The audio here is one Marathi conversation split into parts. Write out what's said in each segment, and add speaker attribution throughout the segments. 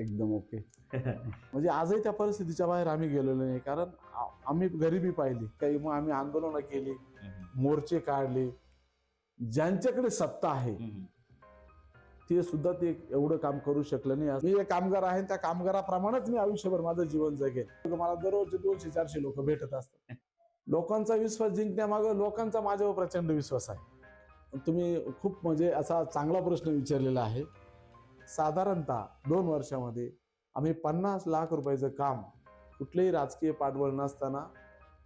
Speaker 1: एकदम ओके. म्हणजे आजही त्या परिस्थितीच्या बाहेर आम्ही गेलेलो नाही, कारण आम्ही गरिबी पाहिली, काही मग आम्ही आंदोलनं केली, मोर्चे काढले. ज्यांच्याकडे सत्ता आहे ते सुद्धा ते एवढं काम करू शकलं नाही. मी एक कामगार आहे, त्या कामगाराप्रमाणेच मी आयुष्यभर माझं जीवन जगेन. मला दररोज 200-400 लोक भेटत असतात. लोकांचा विश्वास जिंकण्यामागे लोकांचा माझ्यावर प्रचंड विश्वास आहे. तुम्ही खूप म्हणजे असा चांगला प्रश्न विचारलेला आहे. साधारणतः 2 वर्षामध्ये आम्ही 50 लाख रुपयाचं काम कुठलेही राजकीय पाठबळ नसताना,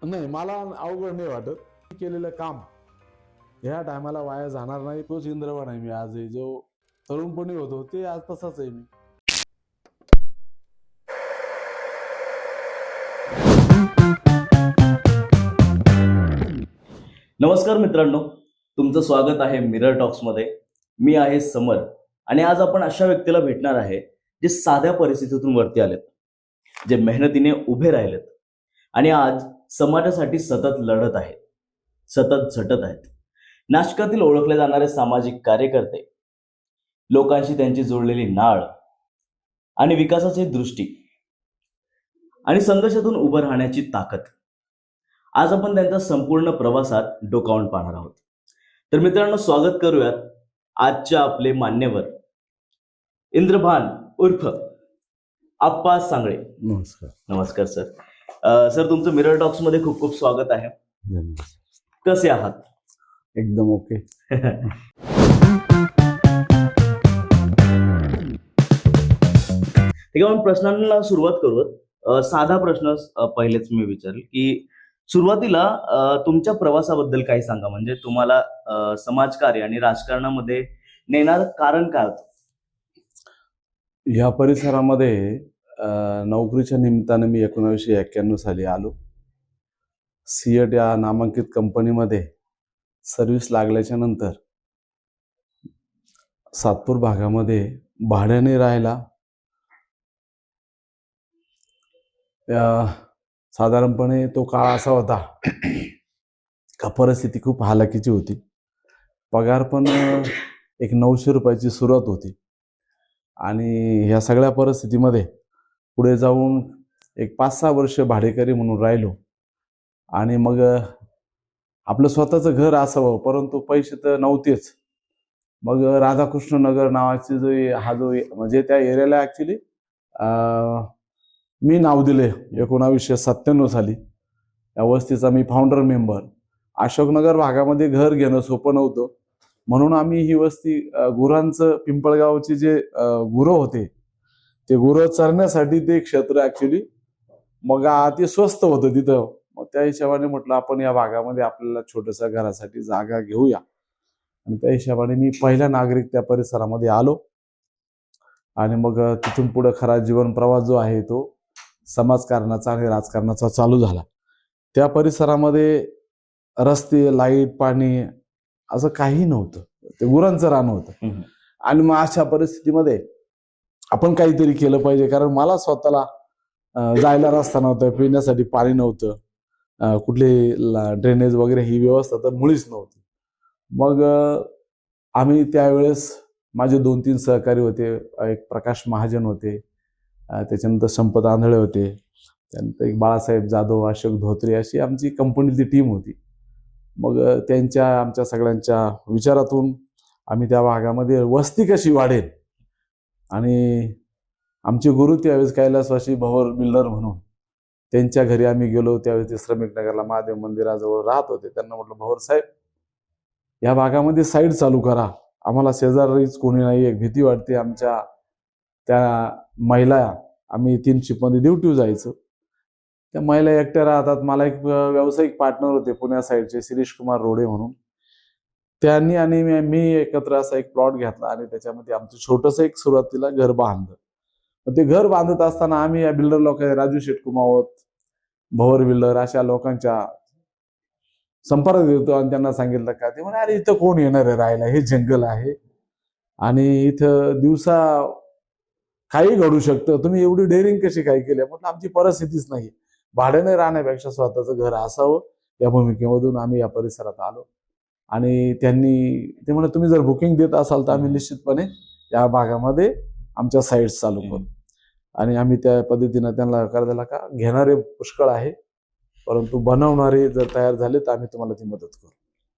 Speaker 1: नाही मला अवघड नाही वाटत, केलेलं काम ह्या टायमाला वाया जाणार नाही. तोच इंद्रवाण आहे मी आजही. जो तरुणपणी होतो ते आज तसाच आहे मी.
Speaker 2: नमस्कार मित्रांनो, तुमचं स्वागत आहे मिरर टॉक्समध्ये. मी आहे समर आणि आज आपण अशा व्यक्तीला भेटणार आहे जे साध्या परिस्थितीतून वरती आलेत, जे मेहनतीने उभे राहिलेत आणि आज समाजासाठी सतत लढत आहेत, सतत झटत आहेत. नाशकातील ओळखले जाणारे सामाजिक कार्यकर्ते, लोकांशी त्यांची जोडलेली नाळ आणि विकासाची दृष्टी आणि संघर्षातून उभं राहण्याची ताकद. आज आपण त्यांचा संपूर्ण प्रवासात डोकावून पाहणार आहोत. तर मित्रांनो, स्वागत करूयात आजच्या आपले मान्यवर इंद्रभान उर्फ आप्पा सांगळे.
Speaker 1: नमस्कार.
Speaker 2: नमस्कार सर. सर, तुमचं मिरर टॉक्स मध्ये खूप खूप स्वागत आहे. कसे आहात?
Speaker 1: एकदम ओके.
Speaker 2: ठीक आहे, आपण प्रश्नांना सुरुवात करूयात. साधा प्रश्न पहिलेच मी विचारेल की सुरुवातीला तुमच्या प्रवासाबद्दल काही सांगा. म्हणजे तुम्हाला समाजकार्य आणि राजकारणामध्ये नेणारं कारण काय होतं?
Speaker 1: या परिसरामध्ये नोकरीच्या निमित्तानं मी 1991 साली आलो. सिएट या नामांकित कंपनीमध्ये सर्व्हिस लागल्याच्या नंतर सातपूर भागामध्ये भाड्याने राहायला साधारणपणे तो काळ असा होता का परिस्थिती खूप हालाकीची होती. पगार पण एक 900 रुपयाची सुरुवात होती आणि ह्या सगळ्या परिस्थितीमध्ये पुढे जाऊन एक 5-6 वर्ष भाडेकरी म्हणून राहिलो आणि मग आपलं स्वतःचं घर असावं, परंतु पैसे तर नव्हतेच. मग राधाकृष्ण नगर नावाचे जो म्हणजे त्या एरियाला ॲक्च्युली मी नाव दिले 1997 साली. या वस्तीचा मी फाउंडर मेंबर. अशोकनगर भागामध्ये घर घेणं सोपं नव्हतं, म्हणून आम्ही ही वस्ती गुरांचं, पिंपळगावचे जे गुरं होते ते गुरं चरण्यासाठी ते क्षेत्र ॲक्च्युली मग ते स्वस्त होतं तिथं. मग त्या हिशोबाने म्हटलं आपण या भागामध्ये आपल्याला छोट्याशा घरासाठी जागा घेऊया आणि त्या हिशोबाने मी पहिला नागरिक त्या परिसरामध्ये आलो आणि मग तिथून पुढे खरा जीवन प्रवास जो आहे तो समाजकारणाचा आणि राजकारणाचा चालू झाला. त्या परिसरामध्ये रस्ते, लाईट, पाणी असं काही नव्हतं. ते गुरांचं रान होतं आणि मग अशा परिस्थितीमध्ये आपण काहीतरी केलं पाहिजे, कारण मला स्वतःला जायला रस्ता नव्हता, पिण्यासाठी पाणी नव्हतं, कुठले ड्रेनेज वगैरे ही व्यवस्था तर मुळीच नव्हती. मग आम्ही त्यावेळेस माझे 2-3 सहकारी होते. एक प्रकाश महाजन होते, त्याच्यानंतर संपत आंधळे होते, त्यानंतर एक बाळासाहेब जाधव, अशोक धोत्रे, अशी आमची कंपनीतली टीम होती. मग आमच्या सगळ्यांच्या विचारातून आम्ही त्या भागामध्ये वस्ती कशी वाढेल, आणि आमचे गुरु त्यावेळेस कैलासवासी भवर बिल्डर म्हणून त्यांच्या घरी आम्ही गेलो. त्यावेळेस ते श्रमिक नगरला महादेव मंदिराजवळ राहत होते. त्यांना म्हटलं, भवर साहेब, या भागामध्ये साईड चालू करा, आम्हाला शेजारीच कोणी नाही, एक भीती वाटते. आमच्या त्या महिला, आम्ही 3 शिपमध्ये ड्युटी जायचो, त्या महिला एकट्या राहतात. मला एक व्यावसायिक पार्टनर होते पुण्या साईडचे, शिरीष कुमार रोडे म्हणून. त्यांनी आणि मी एकत्र असा एक प्लॉट घेतला आणि त्याच्यामध्ये आमचं छोटंसं एक सुरुवातीला घर बांधलं. ते घर बांधत असताना आम्ही या बिल्डर लोकांना, राजू शेटकुमावत, भवर बिल्डर, अशा लोकांच्या संपर्क देतो आणि त्यांना सांगितलं का, ते म्हणे, अरे इथं कोण येणार आहे राहायला, हे जंगल आहे आणि इथं दिवसा काही घडू शकतं, तुम्ही एवढी डेअरिंग कशी काय केली? म्हटलं, आमची परिस्थितीच नाही, भाड्याने राहण्यापेक्षा स्वतःचं घर असावं, या भूमिकेमधून आम्ही या परिसरात आलो. आणि ते म्हणे, तुम्ही जर बुकिंग देत असाल तर आम्ही निश्चितपणे या भागामध्ये आमच्या साईट्स चालू करू. आणि आम्ही त्या पद्धतीनं त्यांना आकार दिला का घेणारे पुष्कळ आहे, परंतु बनवणारे जर तयार झाले तर आम्ही तुम्हाला ती मदत करू.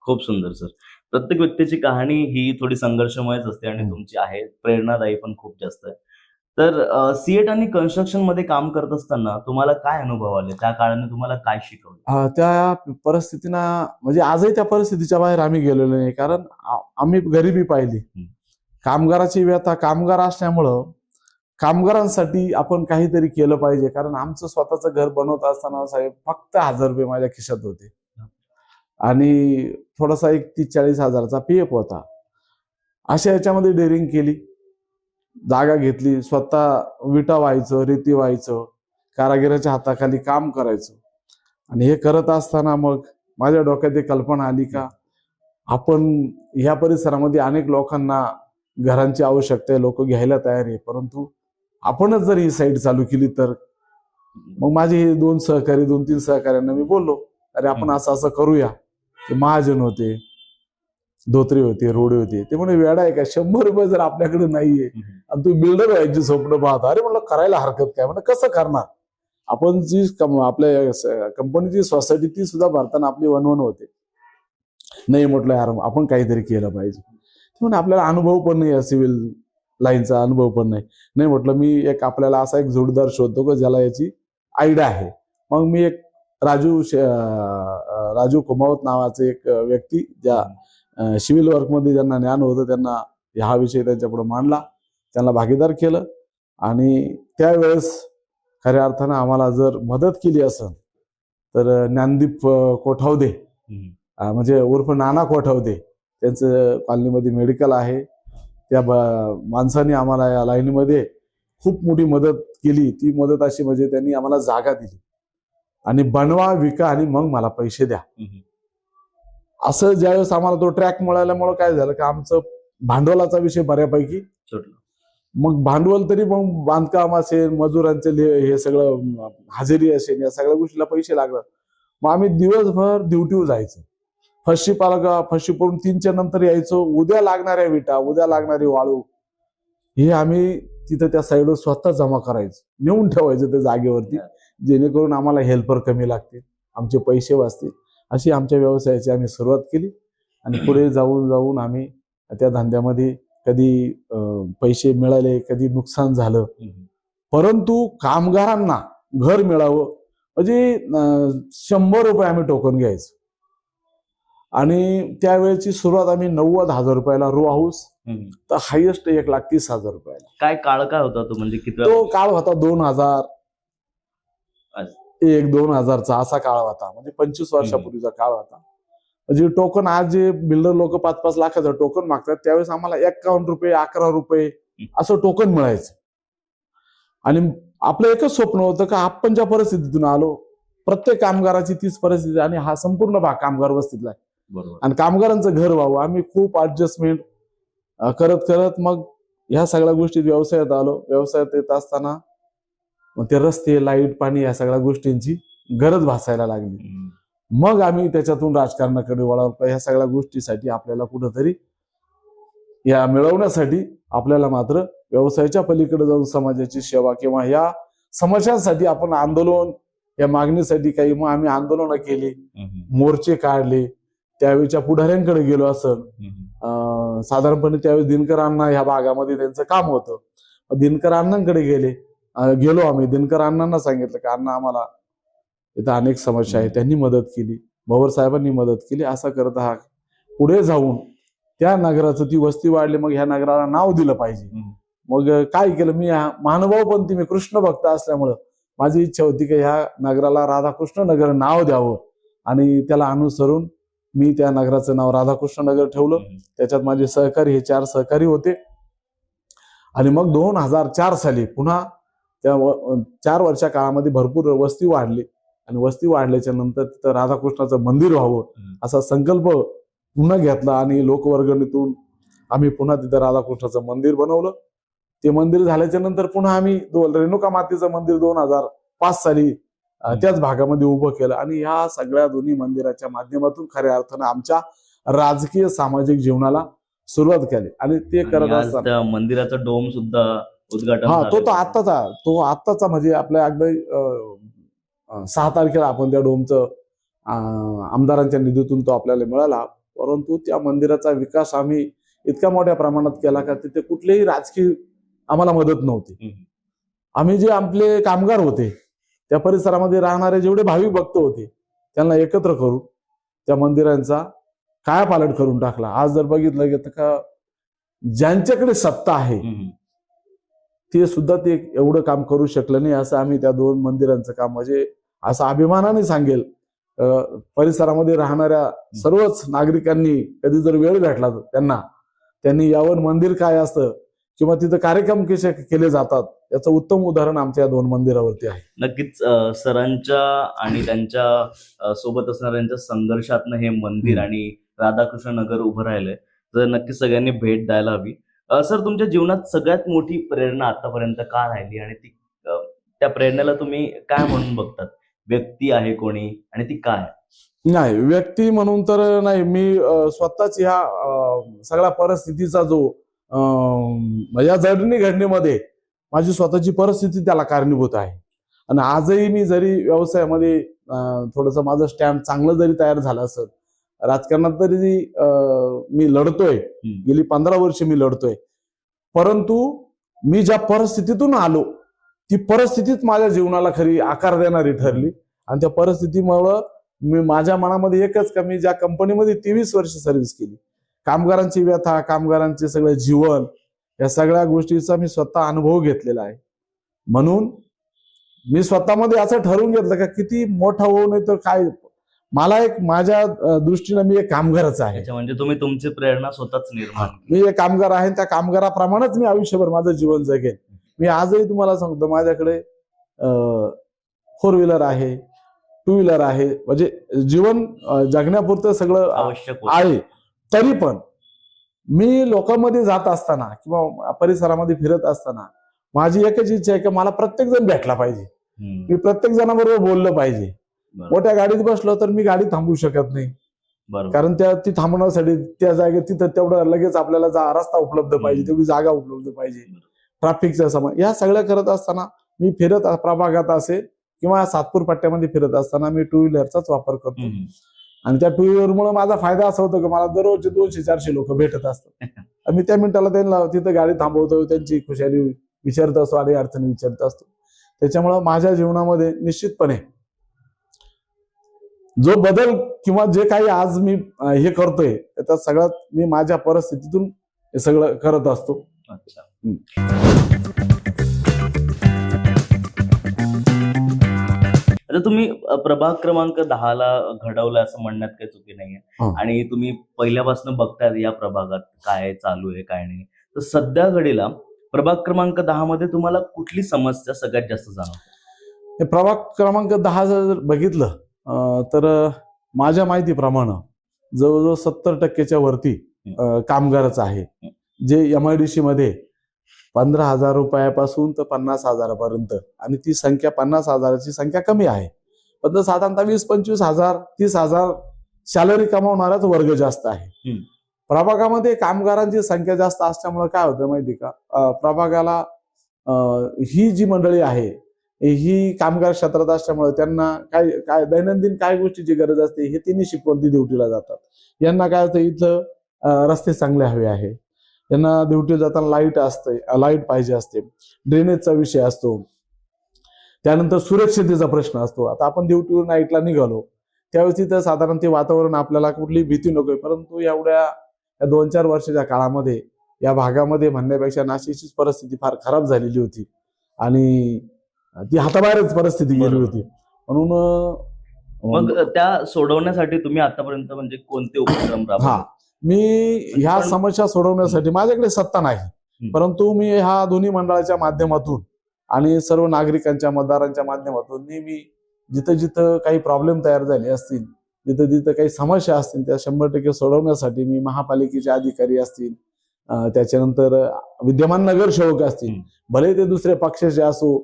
Speaker 2: खूप सुंदर सर. प्रत्येक व्यक्तीची कहाणी ही थोडी संघर्षमयच असते आणि तुमची आहे प्रेरणादायी पण खूप जास्त आहे. तर सीएट आणि कन्स्ट्रक्शन मध्ये काम करत असताना तुम्हाला काय अनुभव आले? त्या काळाने तुम्हाला काय शिकवलं?
Speaker 1: त्या परिस्थितीनं म्हणजे आजही त्या परिस्थितीच्या बाहेर आम्ही गेलेलो नाही, कारण आम्ही गरिबी पाहिली. कामगाराची व्यथा, कामगार असल्यामुळं कामगारांसाठी आपण काहीतरी केलं पाहिजे. कारण आमचं स्वतःचं घर बनवत असताना साहेब फक्त 1,000 रुपये माझ्या खिशात होते आणि थोडासा एक 30-40 हजाराचा पीएफ होता. अशा याच्यामध्ये डेअरिंग केली, जागा घेतली, स्वतः विटा व्हायचं, रेती व्हायचं, कारागिराच्या हाताखाली काम करायचं. आणि हे करत असताना मग माझ्या डोक्यात एक कल्पना आली का आपण ह्या परिसरामध्ये अनेक लोकांना घरांची आवश्यकता आहे, लोक घ्यायला तयार आहे, परंतु आपणच जर ही साईट चालू केली तर. मग माझे हे 2-3 सहकार्यांना मी बोललो, अरे आपण असं असं करूया. ते महाजन होते, धोत्रे होते, रोडे होते. ते म्हणे वेडा आहे का, 100 रुपये जर आपल्याकडे नाहीये आणि तू बिल्डर व्हायची स्वप्न पाहता. अरे म्हणलं करायला हरकत काय, म्हणजे कसं करणार. आपण जी आपल्या कंपनीची सोसायटी ती सुद्धा भरताना आपली वनवन होते. नाही म्हटलं यार आपण काहीतरी केलं पाहिजे. म्हणून आपल्याला अनुभव पण नाही, सिव्हिल लाईनचा अनुभव पण नाही. नाही म्हटलं मी एक आपल्याला असा एक जोडीदार शोधतो का ज्याला याची आयडिया आहे. मग मी एक राजू कुमावत नावाचे एक व्यक्ती, ज्या सिव्हिल वर्कमध्ये ज्यांना ज्ञान होतं, त्यांना हा विषय त्यांच्यापुढे मांडला, त्यांना भागीदार केलं. आणि त्यावेळेस खऱ्या अर्थानं आम्हाला जर मदत केली असेल तर ज्ञानदीप कोठावदे, म्हणजे उर्फ नाना कोठावदे, त्यांचं कॉलनीमध्ये मेडिकल आहे, त्या माणसाने आम्हाला या लाईनीमध्ये खूप मोठी मदत केली. ती मदत अशी म्हणजे त्यांनी आम्हाला जागा दिली आणि बनवा, विका आणि मग मला पैसे द्या. असं ज्यावेळेस आम्हाला तो ट्रॅक मिळाल्यामुळे काय झालं की आमचं भांडवलाचा विषय बऱ्यापैकी
Speaker 2: सुटलं.
Speaker 1: मग भांडवल तरी मग बांधकाम असेल, मजुरांचे हे सगळं हजेरी असेल, या सगळ्या गोष्टीला पैसे लागतात. मग आम्ही दिवसभर ड्युटीवर जायचो. फशी पडून 3च्या नंतर यायचो. उद्या लागणाऱ्या विटा, उद्या लागणारी वाळू हे आम्ही तिथं त्या साईडवर स्वतः जमा करायचो, नेऊन ठेवायचं त्या जागेवरती, जेणेकरून आम्हाला हेल्पर कमी लागतील, आमचे पैसे वाचतील. अशी आमच्या व्यवसायाची आम्ही सुरुवात केली. आणि पुढे जाऊन जाऊन आम्ही त्या धंद्यामध्ये कधी पैसे मिळाले, कधी नुकसान झालं, परंतु कामगारांना घर मिळावं म्हणजे 100 रुपये आम्ही टोकन घ्यायचो. आणि त्यावेळेची सुरुवात आम्ही 90,000 रुपयाला रो हाऊस, तर हायेस्ट 1,30,000 रुपयाला.
Speaker 2: काय काळ काय होता तो, म्हणजे किती
Speaker 1: तो काळ होता 2001-2000चा असा काळ होता, म्हणजे 25 वर्षापूर्वीचा काळ होता. म्हणजे टोकन आज जे बिल्डर लोक 5-5 लाखाचं टोकन मागतात, त्यावेळेस आम्हाला 51 रुपये, 11 रुपये असं टोकन मिळायचं. आणि आपलं एकच स्वप्न होतं का आपण ज्या परिस्थितीतून आलो, प्रत्येक कामगाराची तीच परिस्थिती, आणि हा संपूर्ण भाग कामगार वस्तीतला आहे, आणि कामगारांचं घर व्हावं. आम्ही खूप ऍडजस्टमेंट करत करत मग ह्या सगळ्या गोष्टी व्यवसायात आलो. व्यवसायात येत असताना मग ते रस्ते, लाईट, पाणी या सगळ्या गोष्टींची गरज भासायला लागली. मग आम्ही त्याच्यातून राजकारणाकडे वळालो. ह्या सगळ्या गोष्टीसाठी आपल्याला कुठंतरी या मिळवण्यासाठी आपल्याला मात्र व्यवसायाच्या पलीकडे जाऊन समाजाची सेवा किंवा ह्या समस्यांसाठी आपण आंदोलन, या मागणीसाठी काही मग आम्ही आंदोलनं केली, मोर्चे काढले, त्यावेळेच्या पुढाऱ्यांकडे गेलो असेल. साधारणपणे त्यावेळेस दिनकर अण्णा ह्या भागामध्ये त्यांचं काम होतं. दिनकर अण्णांकडे गेलो आम्ही. दिनकर अण्णांना सांगितलं की अण्णा आम्हाला इथं अनेक समस्या आहेत. त्यांनी मदत केली, भवर साहेबांनी मदत केली. असं करत हा पुढे जाऊन त्या नगराचं, ती वस्ती वाढली, मग ह्या नगराला नाव दिलं पाहिजे. मग काय केलं मी, महानुभावपंथी, मी कृष्ण भक्त असल्यामुळं माझी इच्छा होती की ह्या नगराला राधाकृष्ण नगर नाव द्यावं, आणि त्याला अनुसरून मी त्या नगराचं नाव राधाकृष्ण नगर ठेवलं. त्याच्यात माझे सहकारी हे 4 सहकारी होते. आणि मग 2004 साली पुन्हा त्या 4 वर्षा काळामध्ये भरपूर वस्ती वाढली, आणि वस्ती वाढल्याच्या नंतर तिथं राधाकृष्णाचं मंदिर व्हावं असा संकल्प पुन्हा घेतला, आणि लोकवर्गणीतून आम्ही पुन्हा तिथं राधाकृष्णाचं मंदिर बनवलं. ते मंदिर झाल्याच्या नंतर पुन्हा आम्ही रेणुका मातेचं मंदिर 2005 साली त्याच भागामध्ये उभं केलं. आणि ह्या सगळ्या दोन्ही मंदिराच्या माध्यमातून खऱ्या अर्थानं आमच्या राजकीय सामाजिक जीवनाला सुरुवात केली. आणि ते करत असताना
Speaker 2: मंदिराचा डोम सुद्धा उद्घाटन
Speaker 1: हा,
Speaker 2: झालं.
Speaker 1: तो आत्ताचा म्हणजे आपल्या अगदी 6 तारखेला आपण त्या डोमचं आमदारांच्या निधीतून तो आपल्याला मिळाला. परंतु त्या मंदिराचा विकास आम्ही इतक्या मोठ्या प्रमाणात केला का तिथे कुठलीही राजकीय आम्हाला मदत नव्हती.
Speaker 2: हम्म.
Speaker 1: आम्ही जे आपले कामगार होते, त्या परिसरामध्ये राहणारे जेवढे भाविक भक्त होते, त्यांना एकत्र करून त्या मंदिरांचा कायापालट करून टाकला. आज जर बघितलं गेलं का ज्यांच्याकडे सत्ता आहे
Speaker 2: हम्म.
Speaker 1: ते सुद्धा ते एवढं काम करू शकलं नाही. असं आम्ही त्या 2 मंदिरांचं काम म्हणजे असं अभिमानाने सांगेल. परिसरामध्ये राहणाऱ्या सर्वच नागरिकांनी कधी जर वेळ भेटला तर त्यांनी यावर मंदिर काय असतं किंवा तिथं कार्यक्रम कसे केले जातात याचं उत्तम उदाहरण आमच्या या 2 मंदिरावरती आहे.
Speaker 2: नक्कीच सरांच्या आणि त्यांच्या सोबत असणाऱ्यांच्या संघर्षातनं हे मंदिर आणि राधाकृष्ण नगर उभं राहिलंय. तर नक्कीच सगळ्यांनी भेट द्यायला हवी. सर, तुमच्या जीवनात सगळ्यात मोठी प्रेरणा आतापर्यंत का राहिली आणि ती त्या प्रेरणेला तुम्ही काय म्हणून बघतात? व्यक्ती आहे कोणी आणि ती काय?
Speaker 1: नाही, व्यक्ती म्हणून तर नाही. मी स्वतःच ह्या सगळ्या परिस्थितीचा जो या जडणी घडणीमध्ये माझी स्वतःची परिस्थिती त्याला कारणीभूत आहे. आणि आजही मी जरी व्यवसायामध्ये थोडंसं माझं स्टॅम्प चांगलं जरी तयार झालं असत, राजकारणात तरी मी लढतोय, गेली 15 वर्ष मी लढतोय, परंतु मी ज्या परिस्थितीतून आलो ती परिस्थितीच माझ्या जीवनाला खरी आकार देणारी ठरली. आणि त्या परिस्थितीमुळं मी माझ्या मनामध्ये एकच का मी ज्या कंपनीमध्ये 23 वर्ष सर्व्हिस केली, कामगारांची व्यथा, कामगारांचे सगळं जीवन, या सगळ्या गोष्टीचा मी स्वतः अनुभव घेतलेला आहे. म्हणून मी स्वतःमध्ये असं ठरवून घेतलं का किती मोठा होऊ नये तर काय, मला एक माझ्या दृष्टीने मी एक कामगारच आहे.
Speaker 2: म्हणजे तुम्ही तुमची प्रेरणा स्वतःच निर्माण
Speaker 1: मी एक कामगार आहे. त्या कामगाराप्रमाणेच मी आयुष्यभर माझं जीवन जगेन. मी आजही तुम्हाला सांगतो माझ्याकडे 4 व्हीलर आहे, 2 व्हीलर आहे, म्हणजे जीवन जगण्यापुरतं सगळं
Speaker 2: आवश्यक
Speaker 1: आहे. तरी पण मी लोकांमध्ये जात असताना किंवा परिसरामध्ये फिरत असताना माझी एकच इच्छा आहे की मला प्रत्येक जण भेटला पाहिजे. मी प्रत्येक जणांबरोबर बोललं पाहिजे. मोठ्या गाडीत बसलो तर मी गाडी थांबवू शकत नाही, कारण ती थांबवण्यासाठी त्या जागेत तिथं तेवढं लगेच आपल्याला रस्ता उपलब्ध पाहिजे, तेवढी जागा उपलब्ध पाहिजे, ट्रॅफिकचा समय, या सगळ्या करत असताना मी फिरत प्रभागात असेल किंवा सातपूर पट्ट्यामध्ये फिरत असताना मी 2 व्हीलरचाच वापर करतो. आणि त्या 2 व्हीलरमुळे माझा फायदा असा होतो की मला दररोज 200-400 लोक भेटत असतात. मी त्या मिनिटाला त्यांना तिथं गाडी थांबवतो, त्यांची खुशाली विचारत असतो आणि अडचणी विचारत असतो. त्याच्यामुळं माझ्या जीवनामध्ये निश्चितपणे जो बदल किंवा जे काही आज मी हे करतोय त्याचा सगळ्यात मी माझ्या परिस्थितीतून हे सगळं करत असतो.
Speaker 2: अच्छा. आता तुम्ही प्रभाग क्रमांक 10ला घडवलं असं म्हणण्यात काही चुकी नाहीये. आणि तुम्ही पहिल्यापासून बघताय या प्रभागात काय चालू आहे काय नाही. तर सध्या घडीला प्रभाग क्रमांक 10 मध्ये तुम्हाला कुठली समस्या सगळ्यात जास्त जाणवते?
Speaker 1: प्रभाग क्रमांक 10 जर बघितलं तर माझ्या माहितीप्रमाणे जवळजवळ 70% वरती कामगारच आहे, जे MIDC मध्ये 15,000 रुपयापासून तर 50,000 पर्यंत, आणि ती संख्या 50,000ची संख्या कमी आहे. पण साधारणतः 20-25,000 30,000 सॅलरी कमावणाराच वर्ग जास्त आहे. प्रभागामध्ये कामगारांची संख्या जास्त असल्यामुळे काय होतं माहिती का, प्रभागाला ही जी मंडळी आहे ही कामगार क्षेत्रात असल्यामुळे त्यांना काय दैनंदिन काय गोष्टीची गरज असते हे तिन्ही शिकवण ड्युटीला जातात. यांना काय होतं, इथं रस्ते चांगले हवे आहे, यांना ड्युटी जाताना लाईट पाहिजे असते, ड्रेनेजचा विषय असतो, त्यानंतर सुरक्षितेचा प्रश्न असतो. आता आपण ड्युटीवर नाईटला निघालो त्यावेळेस तिथं साधारण ते वातावरण आपल्याला कुठली भीती नकोय, परंतु एवढ्या 2-4 वर्षाच्या काळामध्ये या भागामध्ये म्हणण्यापेक्षा नाशिकचीच परिस्थिती फार खराब झालेली होती आणि ती हाताबाहेरच परिस्थिती गेली होती. म्हणून
Speaker 2: मग त्या सोडवण्यासाठी तुम्ही आतापर्यंत म्हणजे कोणते उपक्रम राबवले?
Speaker 1: मी ह्या समस्या सोडवण्यासाठी माझ्याकडे सत्ता नाही, परंतु मी ह्या दोन्ही मंडळाच्या माध्यमातून आणि सर्व नागरिकांच्या मतदारांच्या माध्यमातून मी जिथं जिथं काही प्रॉब्लेम तयार झाले असतील, जिथं जिथं काही समस्या असतील त्या 100% सोडवण्यासाठी मी महापालिकेचे अधिकारी असतील, त्याच्यानंतर विद्यमान नगरसेवक असतील, भले ते दुसऱ्या पक्षाचे असो,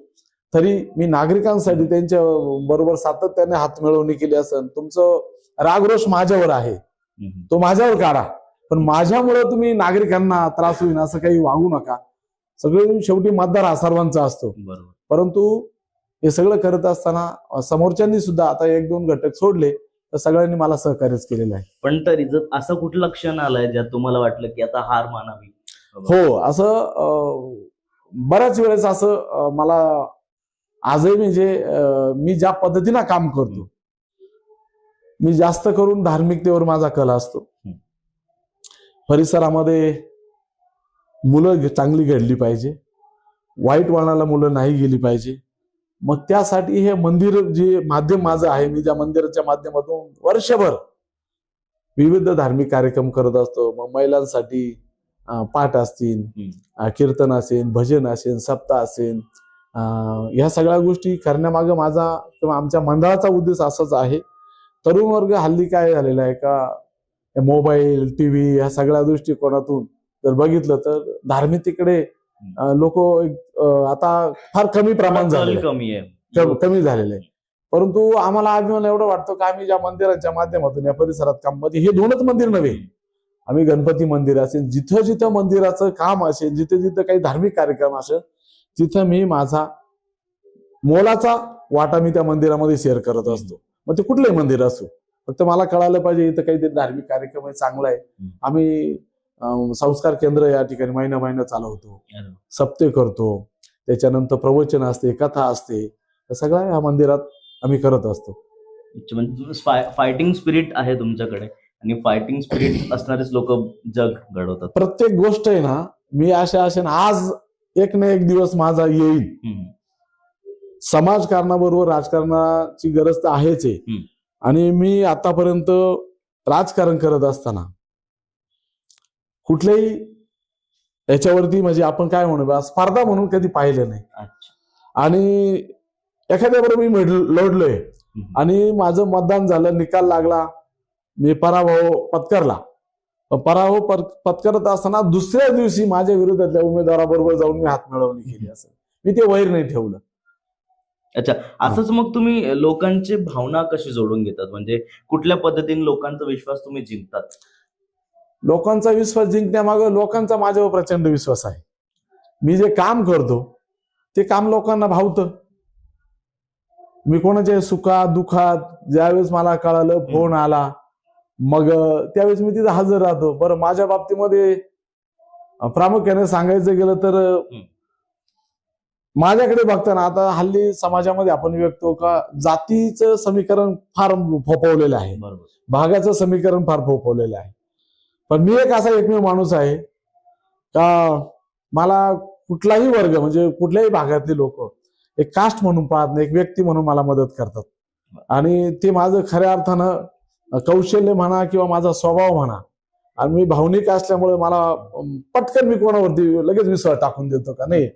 Speaker 1: तरी मी नागरिकांसाठी त्यांच्या बरोबर सातत्याने हात मिळवणी केली असेल. तुमचं रागरोष माझ्यावर आहे, तो माझ्यावर काढा, पण माझ्यामुळे तुम्ही नागरिकांना त्रास होईल असं काही वागू नका. सगळे शेवटी मतदार हा सर्वांचा असतो.
Speaker 2: बरोबर.
Speaker 1: परंतु हे सगळं करत असताना समोरच्यांनी सुद्धा आता 1-2 घटक सोडले तर सगळ्यांनी मला सहकार्यच केलेलं आहे.
Speaker 2: पण तरी जर असं कुठलं क्षण आलाय ज्यात तुम्हाला वाटलं की आता हार मानावी?
Speaker 1: हो, असं बऱ्याच वेळेस असं मला आजही म्हणजे मी ज्या पद्धतीनं काम करतो, मी जास्त करून धार्मिकतेवर माझा कल असतो. परिसरामध्ये मुलं चांगली घडली पाहिजे, वाईट वळणाला मुलं नाही गेली पाहिजे. मग त्यासाठी हे मंदिर जे माध्यम माझं आहे, मी त्या मंदिराच्या माध्यमातून वर्षभर विविध धार्मिक कार्यक्रम करत असतो. मग महिलांसाठी पाठ असतील, कीर्तन असेल, भजन असेल, सप्ताह असेल, ह्या सगळ्या गोष्टी करण्यामागं माझा किंवा आमच्या मंडळाचा उद्देश असाच आहे. तरुण वर्ग हल्ली काय झालेला आहे का मोबाईल, टीव्ही ह्या सगळ्या दृष्टिकोनातून जर बघितलं तर धार्मिकतेकडे लोक आता फार कमी प्रमाण झालेलं आहे, कमी झालेलं आहे. परंतु आम्हाला अभिमान एवढं वाटतं की आम्ही ज्या मंदिराच्या माध्यमातून या परिसरात काम मध्ये हे 2च मंदिर नव्हे, आम्ही गणपती मंदिर असेल, जिथं जिथं मंदिराचं काम असेल, जिथे जिथं काही धार्मिक कार्यक्रम असेल, तिथं मी माझा मोलाचा वाटा मी त्या मंदिरामध्ये शेअर करत असतो. मग ते कुठलंही मंदिर असो, फक्त मला कळालं पाहिजे इथं काहीतरी धार्मिक कार्यक्रम आहे, चांगला आहे. आम्ही संस्कार केंद्र या ठिकाणी महिना चालवतो, सप्ते करतो, त्याच्यानंतर प्रवचन असते, कथा असते, सगळ्या या मंदिरात आम्ही करत असतो.
Speaker 2: म्हणजे फायटिंग स्पिरिट आहे तुमच्याकडे आणि फायटिंग स्पिरिट असणारेच लोक जग घडवतात.
Speaker 1: प्रत्येक गोष्ट आहे ना, मी अशा आज एक ना एक दिवस माझा येईल. समाजकारणाबरोबर राजकारणाची गरज तर आहेच आहे. आणि मी आतापर्यंत राजकारण करत असताना कुठल्याही याच्यावरती म्हणजे आपण काय म्हणू स्पर्धा म्हणून कधी पाहिलं नाही. आणि एखाद्याबरोबर मी लढलोय आणि माझं मतदान झालं, निकाल लागला, मी पराभव पत्करला. पराभव पत्करत असताना दुसऱ्या दिवशी माझ्या विरोधातल्या उमेदवाराबरोबर जाऊन मी हात मिळवणी केली. असं मी ते वैर नाही ठेवलं.
Speaker 2: अच्छा, असंच मग तुम्ही लोकांची भावना कशी जोडून घेतात? म्हणजे कुठल्या पद्धतीने लोकांचा विश्वास तुम्ही जिंकतात?
Speaker 1: लोकांचा विश्वास जिंकण्यामागं लोकांचा माझ्यावर प्रचंड विश्वास आहे. मी जे काम करतो ते काम लोकांना भावतं. मी कोणाच्या सुखात दुःखात ज्यावेळेस मला कळालं, फोन आला, मग त्यावेळेस मी तिथे हजर राहतो. बरं, माझ्या बाबतीमध्ये प्रामुख्याने सांगायचं गेलं तर माझ्याकडे बघताना आता हल्ली समाजामध्ये आपण बघतो का जातीचं समीकरण फार फोपवलेलं आहे, भागाचं समीकरण फार फोपवलेलं आहे. पण मी एक असा एकमेव माणूस आहे का मला कुठलाही वर्ग म्हणजे कुठल्याही भागातले लोक एक कास्ट म्हणून पाहत नाही, एक व्यक्ती म्हणून मला मदत करतात. आणि ते माझं खऱ्या अर्थानं कौशल्य म्हणा किंवा माझा स्वभाव म्हणा, आणि मी भावनिक असल्यामुळे मला पटकन मी कोणावरती लगेच विश्वास टाकून देतो का नाही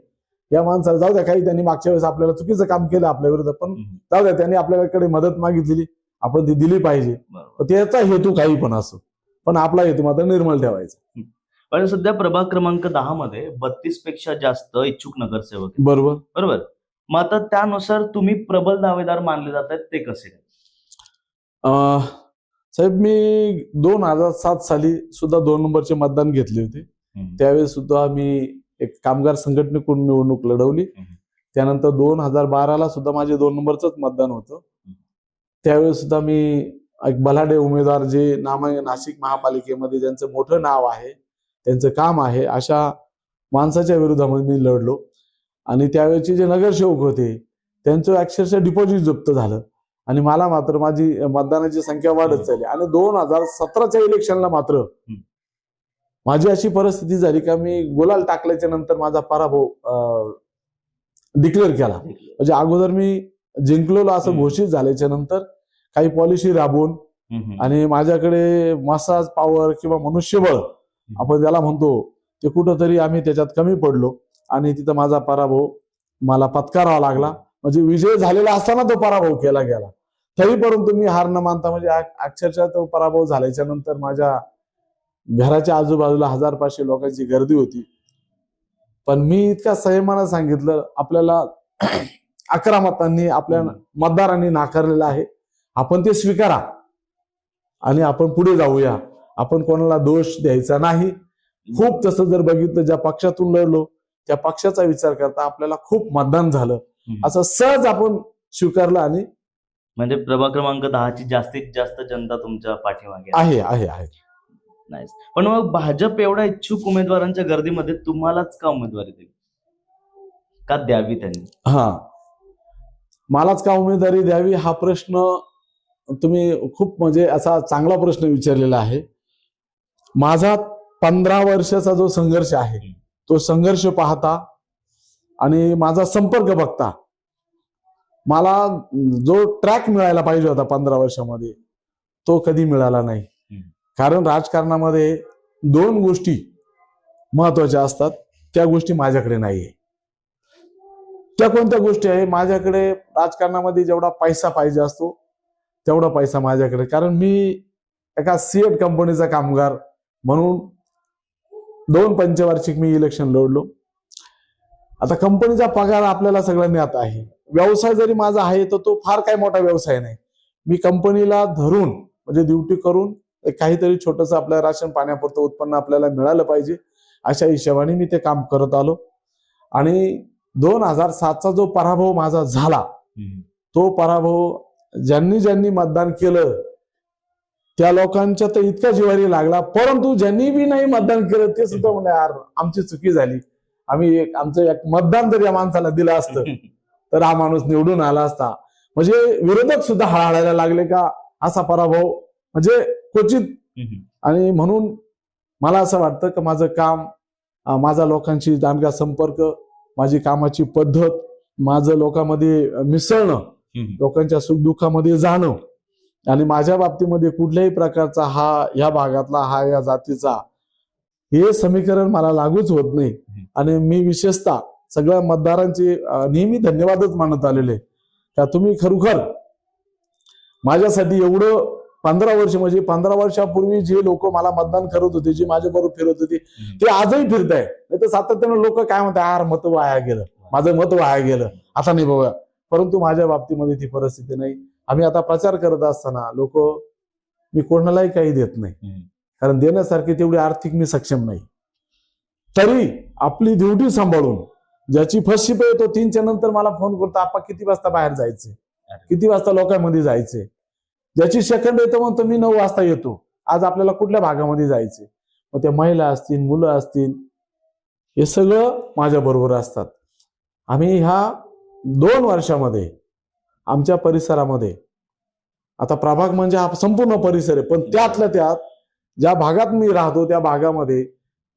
Speaker 1: या माणसाला जाऊ द्या, काही त्यांनी मागच्या वेळेस आपल्याला चुकीचं काम केलं आपल्या विरोधात, पण जाऊ द्या, त्यांनी आपल्याकडे मदत मागितलेली, आपण ती दिली पाहिजे. त्याचा हेतू काही पण असो, पण आपला हेतू मात्र निर्मळ ठेवायचा.
Speaker 2: पण सध्या प्रभाग क्रमांक 10 मध्ये 32 पेक्षा जास्त इच्छुक नगरसेवक. बरोबर. मग आता त्यानुसार तुम्ही प्रबल दावेदार मानले जातात, ते कसे?
Speaker 1: साहेब, मी 2007 साली सुद्धा 2 नंबरचे मतदान घेतले होते. त्यावेळेस सुद्धा मी एक कामगार संघटनेकडून निवडणूक लढवली. त्यानंतर 2012ला सुद्धा माझे 2 नंबरच मतदान होतं. त्यावेळेस सुद्धा मी एक बलाढ्य उमेदवार जे नाशिक महापालिकेमध्ये ज्यांचं मोठं नाव आहे, त्यांचं काम आहे, अशा माणसाच्या विरोधामध्ये मी लढलो. आणि त्यावेळेचे जे नगरसेवक होते त्यांचं अक्षरशः डिपॉझिट जप्त झालं आणि मला मात्र माझी मतदानाची संख्या वाढत चालली. आणि 2017च्या इलेक्शनला मात्र माझी अशी परिस्थिती झाली का मी गुलाल टाकल्याच्या नंतर माझा पराभव डिक्लेअर केला. म्हणजे अगोदर मी जिंकलेलो असं घोषित झाल्याच्या नंतर काही पॉलिसी राबवून आणि माझ्याकडे मसाज पॉवर किंवा मनुष्यबळ आपण ज्याला म्हणतो ते कुठंतरी आम्ही त्याच्यात कमी पडलो आणि तिथं माझा पराभव मला पत्करावा लागला. म्हणजे विजय झालेला असताना तो पराभव केला गेला. तरी परंतु मी हार न मानता म्हणजे अक्षरशः तो पराभव झाल्याच्या नंतर माझ्या घराच्या आजूबाजूला 1000-500 लोकांची गर्दी होती. पण मी इतका संयमानं सांगितलं, आपल्याला 11 मतांनी आपल्या मतदारांनी नाकारलेलं आहे, आपण ते स्वीकारा आणि आपण पुढे जाऊया. आपण कोणाला दोष द्यायचा नाही. खूप तसं जर बघितलं, ज्या पक्षातून लढलो त्या पक्षाचा विचार करता आपल्याला खूप मतदान झालं असं सहज आपण स्वीकारलं आणि
Speaker 2: म्हणजे प्रभाग क्रमांक 10 ची जास्तीत जास्त जनता तुमच्या पाठीमागे
Speaker 1: आहे आहे आहे
Speaker 2: नाईस. पण मग भाजप एवढ्या इच्छुक उमेदवारांच्या गर्दीमध्ये तुम्हालाच का उमेदवारी दिली, का द्यावी त्यांनी?
Speaker 1: हा, मलाच का उमेदवारी द्यावी हा प्रश्न तुम्ही खूप म्हणजे असा चांगला प्रश्न विचारलेला आहे. माझा 15 वर्षाचा जो संघर्ष आहे तो संघर्ष पाहता आणि माझा संपर्क बघता मला जो ट्रॅक मिळायला पाहिजे होता 15 वर्षामध्ये तो कधी मिळाला नाही. कारण राजकारणामध्ये 2 गोष्टी महत्वाच्या असतात, त्या गोष्टी माझ्याकडे नाहीये. त्या कोणत्या गोष्टी आहे? माझ्याकडे राजकारणामध्ये जेवढा पैसा पाहिजे असतो तेवढा पैसा माझ्याकडे, कारण मी एका सिएट कंपनीचा कामगार म्हणून 2 पंचवार्षिक मी इलेक्शन लढलो. आता कंपनीचा पगार आपल्याला सगळ्यांनी आता आहे. व्यवसाय जरी माझा आहे तर तो फार काही मोठा व्यवसाय नाही. मी कंपनीला धरून म्हणजे ड्युटी करून काहीतरी छोटस आपल्या राशन पाण्यापुरतं उत्पन्न आपल्याला मिळालं पाहिजे अशा हिशोबाने मी ते काम करत आलो. आणि 2007चा जो पराभव माझा झाला तो पराभव ज्यांनी ज्यांनी मतदान केलं त्या लोकांच्या तर इतका जिव्हारी लागला, परंतु ज्यांनी बी नाही मतदान केलं ते सुद्धा म्हणले यार आमची चुकी झाली, आम्ही आमचं एक मतदान जर या माणसाला दिलं असतं तर हा माणूस निवडून आला असता. म्हणजे विरोधक सुद्धा हळहळायला लागले का असा पराभव म्हणजे क्वचित. आणि म्हणून मला असं वाटतं की माझं काम, माझा लोकांशी दांडगा संपर्क, माझी कामाची पद्धत, माझं लोकांमध्ये मिसळणं, लोकांच्या सुखदुःखामध्ये जाणं आणि माझ्या बाबतीमध्ये कुठल्याही प्रकारचा हा या भागातला हा या जातीचा हे समीकरण मला लागूच होत नाही. आणि मी विशेषतः सगळ्या मतदारांचे नेहमी धन्यवादच मानत आलेले का तुम्ही खरोखर माझ्यासाठी एवढं 15 वर्ष म्हणजे 15 वर्षापूर्वी जे लोक मला मतदान करत होते, जे माझ्या बरोबर फिरत होते ते आजही फिरताय. नाही तर सातत्यानं लोक काय म्हणतात यार मत वाया गेलं, माझं मत वाया गेलं, आता नाही बघा. परंतु माझ्या बाबतीमध्ये ती परिस्थिती नाही. आम्ही आता प्रचार करत असताना लोक, मी कोणालाही काही देत नाही कारण देण्यासारखी तेवढी आर्थिक मी सक्षम नाही. तरी आपली ड्युटी सांभाळून ज्याची फर्स्ट शिप येतो 3च्या नंतर मला फोन करतो आपण किती वाजता बाहेर जायचे, किती वाजता लोकांमध्ये जायचे. ज्याची सेकंड येतो म्हणतो मी 9 वाजता येतो, आज आपल्याला कुठल्या भागामध्ये जायचे. मग त्या महिला असतील, मुलं असतील, हे सगळं माझ्या बरोबर असतात. आम्ही ह्या 2 वर्षामध्ये आमच्या परिसरामध्ये, आता प्रभाग म्हणजे हा संपूर्ण परिसर आहे, पण त्यातल्या त्यात ज्या भागात मी राहतो त्या भागामध्ये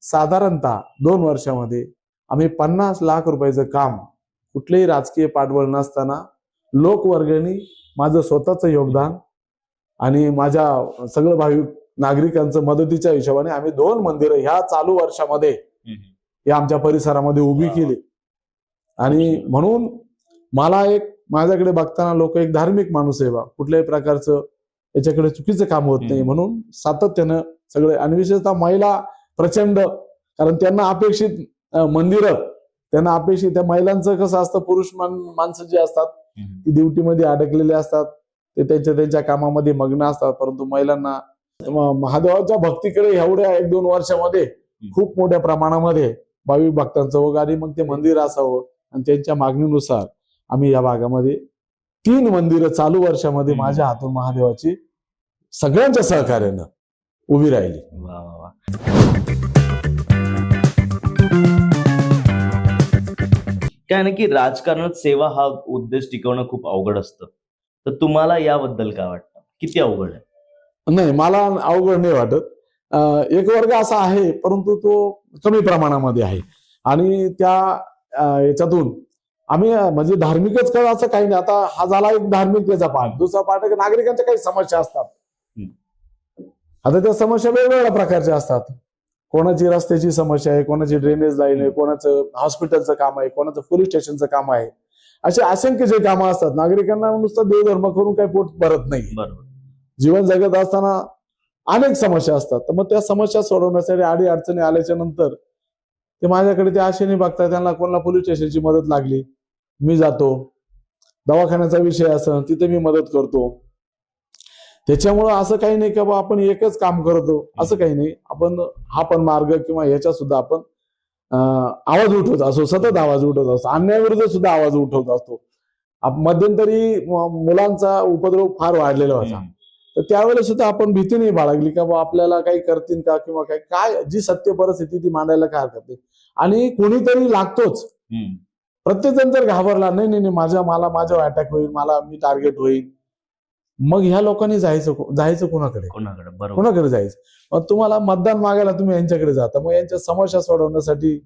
Speaker 1: साधारणतः 2 वर्षामध्ये आम्ही 50 लाख रुपयाचं काम कुठलेही राजकीय पाठबळ नसताना लोकवर्गणी, माझं स्वतःचं योगदान आणि माझ्या सगळं भाविक नागरिकांचं मदतीच्या हिशोबाने आम्ही 2 मंदिरं ह्या चालू वर्षामध्ये या आमच्या परिसरामध्ये उभी केली. आणि म्हणून मला एक माझ्याकडे बघताना लोक एक धार्मिक माणूस आहे बा, कुठल्याही प्रकारचं याच्याकडे चुकीचं काम होत नाही म्हणून सातत्यानं सगळे. आणि विशेषतः महिला प्रचंड, कारण त्यांना अपेक्षित मंदिरं, त्यांना अपेक्षित, त्या महिलांचं कसं असतं, पुरुष माणसं जे असतात ती ड्युटीमध्ये अडकलेले असतात, ते त्यांच्या कामामध्ये मग्न असतात. परंतु महिलांना महादेवाच्या भक्तीकडे एवढ्या 1-2 वर्षामध्ये खूप मोठ्या प्रमाणामध्ये भाविक भक्तांचं ओघ आणि मग ते मंदिर असावं आणि त्यांच्या मागणीनुसार आम्ही या भागामध्ये 3 मंदिरं चालू वर्षामध्ये माझ्या हातून महादेवाची सगळ्यांच्या सहकार्यानं उभी राहिली.
Speaker 2: वा वा वा. काय ना की राजकारणात सेवा हा उद्देश टिकवणं खूप अवघड असतं, तर तुम्हाला याबद्दल काय वाटतं, किती अवघड आहे?
Speaker 1: नाही, मला अवघड नाही वाटत. एक वर्ग असा आहे परंतु तो कमी प्रमाणामध्ये आहे आणि त्या याच्यातून आम्ही म्हणजे धार्मिकच करा असं काही नाही. आता हा झाला एक धार्मिकतेचा पाठ. दुसरा पाठ आहे नागरिकांच्या काही समस्या असतात. आता त्या समस्या वेगवेगळ्या प्रकारच्या असतात. कोणाची रस्त्याची समस्या आहे, कोणाची ड्रेनेज लाईन आहे, कोणाचं हॉस्पिटलचं काम आहे, कोणाचं पोलीस स्टेशनचं काम आहे. असे असंख्य जे कामं असतात. नागरिकांना नुसतं देवधर्म करून काही पोट भरत नाही.
Speaker 2: बरोबर.
Speaker 1: जीवन जगत असताना अनेक समस्या असतात. तर मग त्या समस्या सोडवण्यासाठी अडी अडचणी आल्याच्या नंतर ते माझ्याकडे त्या आशेने बघतात. त्यांना कोणाला पोलीस स्टेशनची मदत लागली मी जातो, दवाखान्याचा विषय असेल तिथे मी मदत करतो. त्याच्यामुळं असं काही नाही की बा आपण एकच काम करतो, असं काही नाही. आपण हा पण मार्ग किंवा ह्याच्या सुद्धा आपण आवाज उठवत असतो, सतत आवाज उठवत असतो, अन्यायाविरुद्ध सुद्धा आवाज उठवत असतो. मध्यंतरी मुलांचा उपद्रव फार वाढलेला होता. तर त्यावेळेला सुद्धा आपण भीती नाही बाळगली का बा आपल्याला काही करतील का किंवा काय जी सत्य परिस्थिती ती मांडायला काय हरकत नाही. आणि कोणीतरी लागतोच. प्रत्येक जण जर घाबरला नाही नाही माझ्यावर अटॅक होईल, मी टार्गेट होईल, मग ह्या लोकांनी जायचं कोणाकडे जायचं? मग तुम्हाला मतदान मागायला तुम्ही यांच्याकडे जाता, मग यांच्या समस्या सोडवण्यासाठी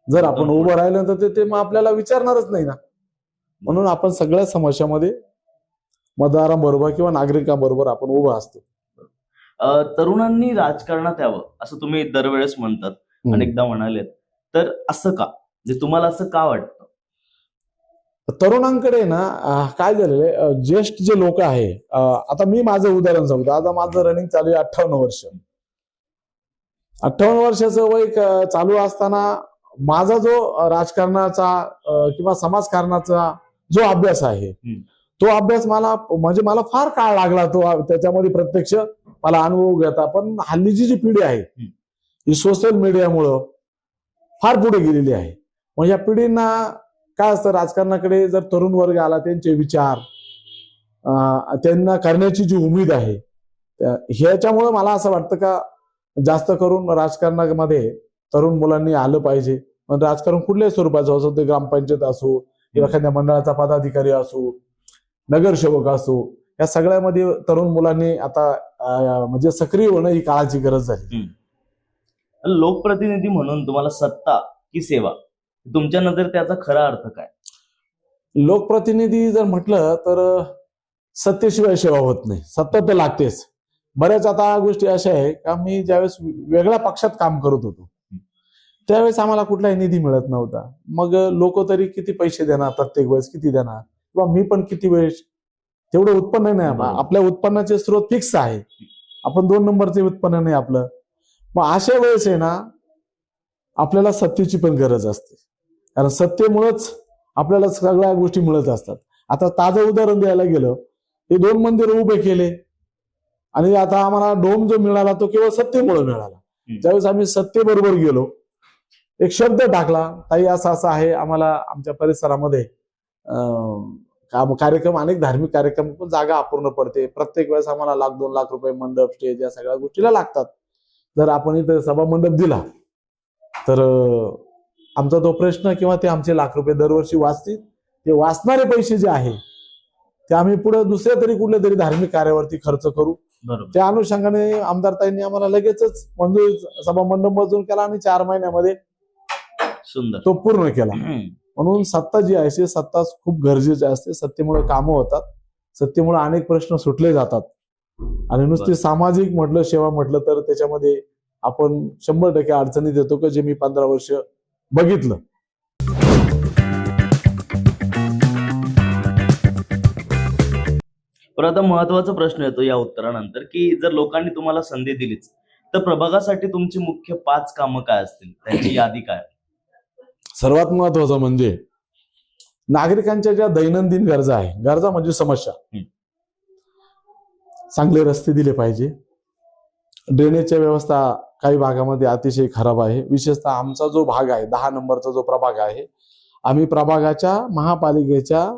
Speaker 1: जर आपण उभं राहिलं तर ते मग आपल्याला विचारणारच नाही ना. म्हणून आपण सगळ्या समस्यामध्ये मतदारांबरोबर किंवा नागरिकांबरोबर आपण उभं असतो.
Speaker 2: तरुणांनी राजकारणात यावं असं तुम्ही दरवेळेस म्हणतात, अनेकदा म्हणालेत, तर असं का? म्हणजे तुम्हाला असं का वाटतं?
Speaker 1: तरुणांकडे ना काय झालेलं आहे, ज्येष्ठ जे लोक आहे, आता मी माझं उदाहरण सांगतो. आता माझं रनिंग चालू आहे 58 वर्ष. 58 वर्षाचं वय चालू असताना माझा जो राजकारणाचा किंवा समाजकारणाचा जो अभ्यास आहे, तो अभ्यास मला फार काळ लागला तो त्याच्यामध्ये प्रत्यक्ष मला अनुभव घेता. पण हल्लीची जी पिढी आहे ही सोशल मीडियामुळं फार पुढे गेलेली आहे. मग या पिढींना काय असतं, राजकारणाकडे जर तरुण वर्ग आला, त्यांचे विचार, त्यांना करण्याची जी उमेद आहे, ह्याच्यामुळे मला असं वाटतं का जास्त करून राजकारणामध्ये तरुण मुलांनी आलं पाहिजे. पण राजकारण कुठल्याही स्वरूपाचं असो, ते ग्रामपंचायत असो, एखाद्या मंडळाचा पदाधिकारी असो, नगरसेवक असो, या सगळ्यामध्ये तरुण मुलांनी आता म्हणजे सक्रिय होणं ही काळाची गरज झाली.
Speaker 2: लोकप्रतिनिधी म्हणून तुम्हाला सत्ता की सेवा, तुमच्या नजरेत त्याचा खरा अर्थ काय?
Speaker 1: लोकप्रतिनिधी जर म्हटलं तर सत्तेशिवाय सेवा होत नाही, सत्ता तर लागतेच. बऱ्याच आता गोष्टी अशा आहे का, मी ज्यावेळेस वेगळ्या पक्षात काम करत होतो त्यावेळेस आम्हाला कुठलाही निधी मिळत नव्हता. मग लोक तरी किती पैसे देणार, प्रत्येक वेळेस किती देणार, किंवा मी पण किती वेळेस, तेवढं उत्पन्न नाही. आपल्या उत्पन्नाचे स्रोत फिक्स आहे, आपण 2 नंबरचे उत्पन्न नाही आपलं. मग अशा वेळेस आहे ना, आपल्याला सत्तेची पण गरज असते, कारण सत्तेमुळेच आपल्याला सगळ्या गोष्टी मिळत असतात. आता ताजं उदाहरण द्यायला गेलं, हे 2 मंदिर उभे केले आणि आता आम्हाला डोम जो मिळाला तो केवळ सत्तेमुळे मिळाला. ज्यावेळेस आम्ही सत्तेबरोबर गेलो, एक शब्द टाकला, ताई असं असं आहे, आम्हाला आमच्या परिसरामध्ये कार्यक्रम, अनेक धार्मिक कार्यक्रम, पण जागा अपूर्ण पडते, प्रत्येक वेळेस आम्हाला 1,00,000-2 लाख रुपये मंडप, स्टेज या सगळ्या गोष्टीला लागतात. जर आपण इथं सभा मंडप दिला तर आमचा तो प्रश्न किंवा ते आमचे लाख रुपये दरवर्षी वाचतील. ते वाचणारे पैसे जे आहे ते आम्ही पुढे दुसऱ्या तरी कुठल्या तरी धार्मिक कार्यावरती खर्च करू. त्या अनुषंगाने आमदारताईंनी आम्हाला लगेचच सभा मंडप मंजूर केला आणि 4 महिन्यामध्ये
Speaker 2: सुंदर
Speaker 1: तो पूर्ण केला. म्हणून सत्ता जी आहे, सत्ता खूप गरजेची असते. सत्तेमुळे कामं होतात, सत्तेमुळे अनेक प्रश्न सुटले जातात. आणि नुसती सामाजिक म्हटलं, सेवा म्हटलं तर त्याच्यामध्ये आपण 100% अडचणीत येतो का, जे मी 15 वर्ष बघितलं.
Speaker 2: पण आता महत्वाचा प्रश्न येतो या उत्तरानंतर, की जर लोकांनी तुम्हाला संधी दिलीच तर प्रभागासाठी तुमची मुख्य 5 कामं काय असतील, त्यांची यादी काय?
Speaker 1: सर्वात महत्वाचं म्हणजे नागरिकांच्या ज्या दैनंदिन गरजा आहे, गरजा म्हणजे समस्या, चांगले रस्ते दिले पाहिजे. ड्रेनेजच्या व्यवस्था काही भागामध्ये अतिशय खराब आहे. विशेषतः आमचा जो भाग आहे, 10 नंबरचा जो प्रभाग आहे, आम्ही प्रभागाच्या महापालिकेच्या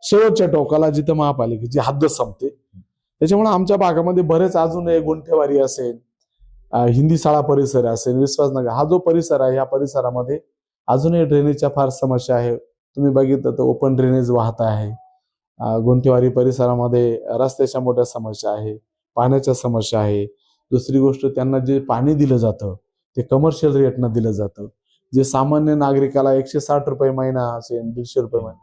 Speaker 1: शेवटच्या टोकाला, जिथं महापालिकेची हद्द संपते, त्याच्यामुळे आमच्या भागामध्ये बरेच अजून गुंठेवारी असेल, हिंदी शाळा परिसर असेल, विश्वासनगर हा जो परिसर आहे, या परिसरामध्ये अजूनही ड्रेनेजच्या फार समस्या आहे. तुम्ही बघितलं तर ओपन ड्रेनेज वाहत आहे. गुंठेवारी परिसरामध्ये रस्त्याच्या मोठ्या समस्या आहे, पाण्याच्या समस्या आहे. दुसरी गोष्ट, त्यांना जे पाणी दिलं जातं ते कमर्शियल रेटनं दिलं जातं. जे सामान्य नागरिकाला 160 रुपये महिना असेल, 150 रुपये महिना,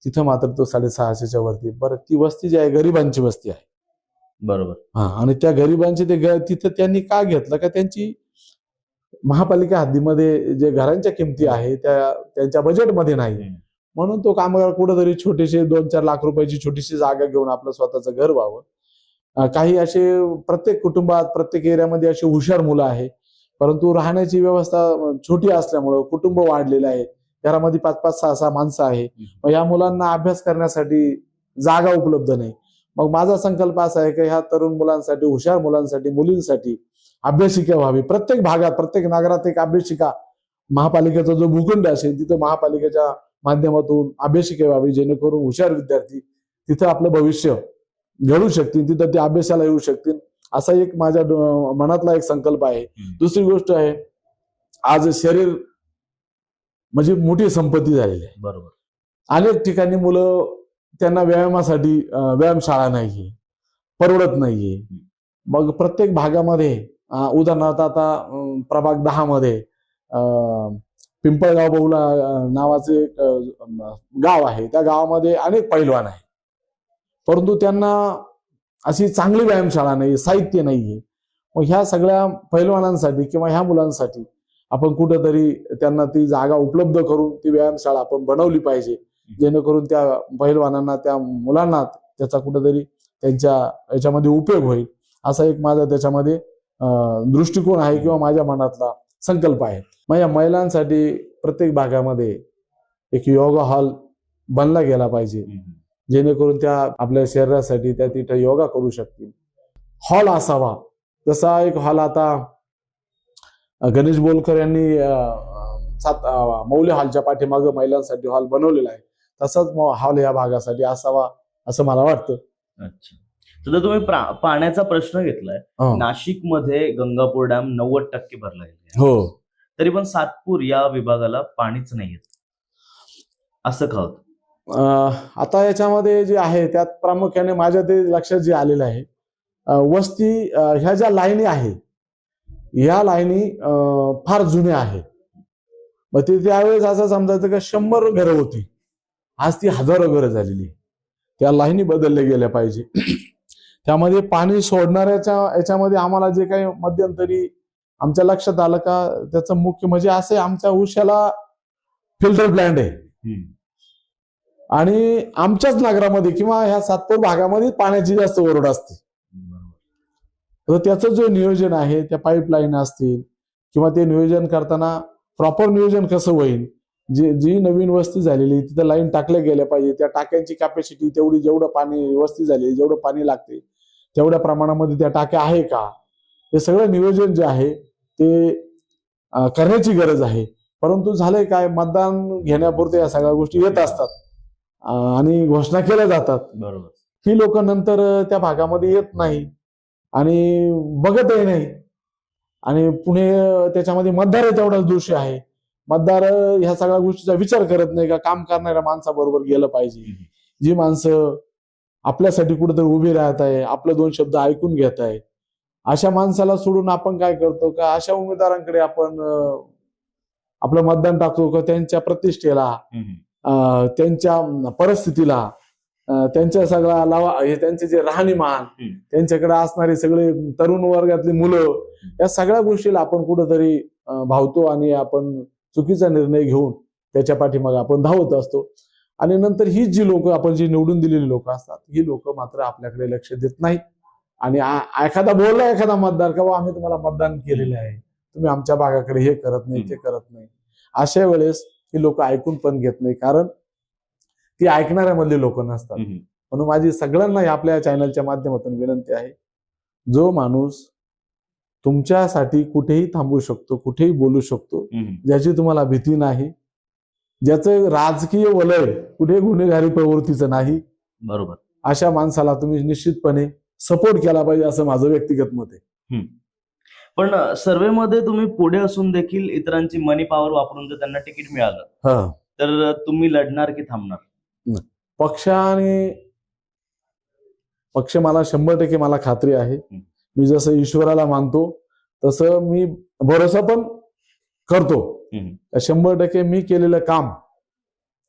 Speaker 1: तिथं मात्र तो 650च्या वरती. बरं, ती वस्ती जी आहे गरिबांची वस्ती आहे.
Speaker 2: बरोबर.
Speaker 1: आणि त्या गरिबांची तिथं त्यांनी का घेतलं का, त्यांची महापालिका हद्दीमध्ये जे घरांच्या किमती आहे त्यांच्या बजेटमध्ये नाही. म्हणून तो कामगार कुठेतरी छोटीशी 2-4 लाख रुपयाची छोटीशी जागा घेऊन आपलं स्वतःचं घर व्हावं. काही असे प्रत्येक कुटुंबात, प्रत्येक एरियामध्ये अशी हुशार मुलं आहे, परंतु राहण्याची व्यवस्था छोटी असल्यामुळं कुटुंब वाढलेलं आहे, घरामध्ये 5-5, 6-6 माणसं आहे. मग या मुलांना अभ्यास करण्यासाठी जागा उपलब्ध नाही. मग माझा संकल्प असा आहे की ह्या तरुण मुलांसाठी, हुशार मुलांसाठी, मुलींसाठी अभ्यासिका व्हावी. प्रत्येक भागात, प्रत्येक नगरात एक अभ्यासिका महापालिकेचा जो भूखंड असेल तिथं महापालिकेच्या माध्यमातून अभ्यासिका व्हावी, जेणेकरून हुशार विद्यार्थी तिथं आपलं भविष्य घडू शकतील, तिथं ते अभ्यासाला येऊ शकतील, असा एक माझ्या मनातला एक संकल्प आहे. दुसरी गोष्ट आहे, आज शरीर म्हणजे मोठी संपत्ती झालेली आहे.
Speaker 2: बरोबर.
Speaker 1: अनेक ठिकाणी मुलं त्यांना व्यायामासाठी व्यायामशाळा नाहीये, परवडत नाहीये. मग प्रत्येक भागामध्ये उदाहरणार्थ आता प्रभाग 10 मध्ये पिंपळगाव बहुला नावाचे गाव आहे. त्या गावामध्ये अनेक पैलवान आहे, परंतु त्यांना अशी चांगली व्यायामशाळा नाही, साहित्य नाहीये. मग ह्या सगळ्या पैलवानांसाठी किंवा ह्या मुलांसाठी आपण कुठेतरी त्यांना ती जागा उपलब्ध करून ती व्यायामशाळा आपण बनवली पाहिजे, जेणेकरून त्या पैलवानांना, त्या मुलांना त्याचा कुठेतरी त्यांच्या याच्यामध्ये उपयोग होईल, असा एक माझा त्याच्यामध्ये दृष्टिकोन आहे किंवा माझ्या मनातला संकल्प आहे. मग या महिलांसाठी प्रत्येक भागामध्ये एक योगा हॉल बनला गेला पाहिजे, जेणेकरून त्या आपल्या शरीरासाठी त्या तिथं योगा करू शकतील. हॉल असावा, जसा एक हॉल आता गणेश बोलकर यांनी मौल्य हॉलच्या पाठीमागं महिलांसाठी हॉल बनवलेला आहे, तसाच हॉल या भागासाठी असावा असं मला वाटतं.
Speaker 2: अच्छा. तर तुम्ही पाण्याचा प्रश्न घेतलाय. नाशिकमध्ये गंगापूर डॅम 90% भरला गेला,
Speaker 1: हो,
Speaker 2: तरी पण सातपूर या विभागाला पाणीच नाही येत, असं का होतं?
Speaker 1: आता याच्यामध्ये जे आहे त्यात प्रामुख्याने माझ्या ते लक्षात जे आलेलं आहे, वस्ती ह्या ज्या लाईनी आहे, ह्या लाईनी फार जुन्या आहेत. मग ते त्यावेळेस असं समजायचं का 100 घरं होती, आज ती 1000 घरं झालेली. त्या लाईनी बदलल्या गेल्या पाहिजे. त्यामध्ये पाणी सोडणाऱ्याच्या याच्यामध्ये आम्हाला जे काही मध्यंतरी आमच्या लक्षात आलं का, त्याचं मुख्य म्हणजे असे आमच्या उशाला फिल्टर प्लांट आहे आणि आमच्याच नगरामध्ये किंवा ह्या सातपूर भागामध्ये पाण्याची जास्त ओरड असते. तर त्याचं जे नियोजन आहे, त्या पाईपलाईन असतील किंवा ते नियोजन करताना प्रॉपर नियोजन कसं होईल, जी नवीन वस्ती झालेली तिथं लाईन टाकल्या गेल्या पाहिजे, त्या टाक्यांची कॅपॅसिटी तेवढी, जेवढं पाणी वस्ती झाली जेवढं पाणी लागते तेवढ्या प्रमाणामध्ये त्या टाक्या आहे का, हे सगळं नियोजन जे आहे ते करण्याची गरज आहे. परंतु झालंय काय, मतदान घेण्यापुरते या सगळ्या गोष्टी येत असतात आणि घोषणा केल्या जातात.
Speaker 2: बरोबर.
Speaker 1: ही लोक नंतर त्या भागामध्ये येत नाही आणि बघतही नाही, आणि पुणे त्याच्यामध्ये मतदार तेवढाच दोषी आहे. मतदार ह्या सगळ्या गोष्टीचा विचार करत नाही का काम करणाऱ्या माणसाबरोबर गेलं पाहिजे. जी माणसं आपल्यासाठी कुठेतरी उभी राहत आहे, आपले 2 शब्द ऐकून घेत आहे, अशा माणसाला सोडून आपण काय करतो का, अशा उमेदवारांकडे आपण आपलं मतदान टाकतो का, त्यांच्या प्रतिष्ठेला, त्यांच्या परिस्थितीला, त्यांच्या सगळा लावा, हे त्यांचे जे राहणीमान, त्यांच्याकडे असणारे सगळे तरुण वर्गातली मुलं, या सगळ्या गोष्टीला आपण कुठेतरी भावतो आणि आपण चुकीचा निर्णय घेऊन त्याच्या पाठीमागे आपण धावत असतो. आणि नंतर ही जी लोक, आपण जी निवडून दिलेली लोक असतात, ही लोक मात्र आपल्याकडे लक्ष देत नाहीत. आणि एखादा बोलला, एखादा मतदार, का आम्ही तुम्हाला मतदान केलेलं आहे, तुम्ही आमच्या भागाकडे हे करत नाही, ते करत नाही, अशा वेळेस ही लोक ऐकून पण घेत नाही, कारण ती ऐकणाऱ्यामधले लोक नसतात. म्हणून माझी सगळ्यांना आपल्या चॅनलच्या माध्यमातून विनंती आहे, जो माणूस तुमच्यासाठी कुठेही थांबू शकतो, कुठेही बोलू शकतो, ज्याची तुम्हाला भीती नाही, ज्याचं राजकीय वलय कुठे गुन्हेगारी प्रवृत्तीचं नाही,
Speaker 2: बरोबर,
Speaker 1: अशा माणसाला तुम्ही निश्चितपणे सपोर्ट केला पाहिजे, असं माझं व्यक्तिगत मत आहे.
Speaker 2: पण सर्वेमध्ये तुम्ही पुढे असून देखील इतरांची मनी पॉवर वापरून जर त्यांना तिकीट मिळालं तर तुम्ही लढणार की थांबणार?
Speaker 1: पक्ष मला 100% मला खात्री आहे. मी जसं ईश्वराला मानतो तसं मी भरोसा पण करतो. 100% मी केलेलं काम